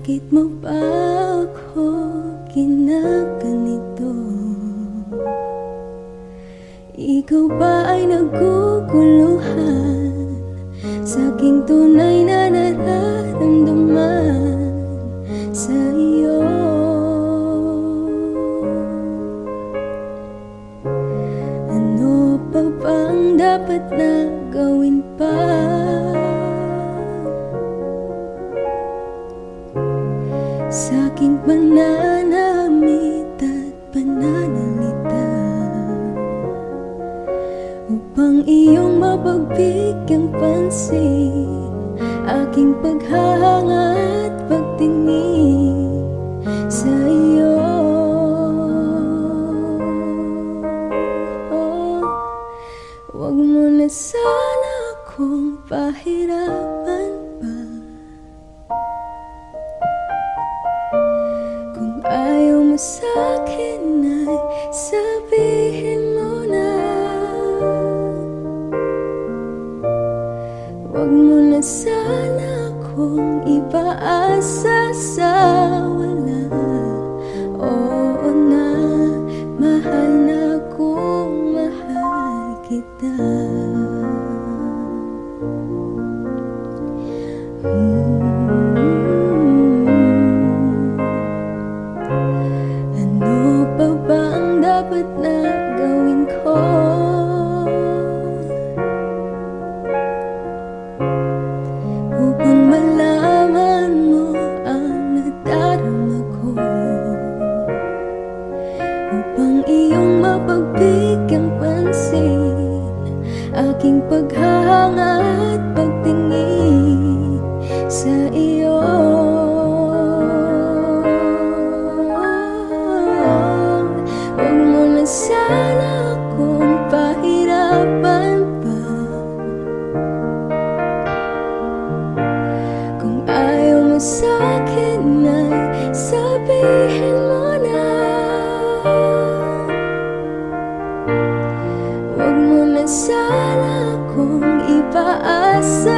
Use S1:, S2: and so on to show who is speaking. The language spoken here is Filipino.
S1: Bakit mo ba ako ginaganito? Ikaw ba ay naguguluhan sa aking tunay na nararamdaman sa iyo? Ano pa bang dapat na gawin pa? Sa aking pananamit at pananalita, upang iyong mapagbigyang pansin aking paghahanga at pagtingin sa iyo. Huwag mo na sana akong pahirapan pa. Kung ayaw mo sa'kin ay sabihin mo na. Huwag mo na sana akong ipaasa sa wala. Oo na, mahal na kung mahal kita. Ano pa ba ang dapat na gawin ko upang malaman mo ang nadarama ko, upang iyong mapagbigyang pansin aking paghahanga at pagtingin sa iyo? Huwag mo na sana akong pahirapan pa. Kung ayaw mo sa'kin ay sabihin mo na. Huwag mo na sana akong ipaasa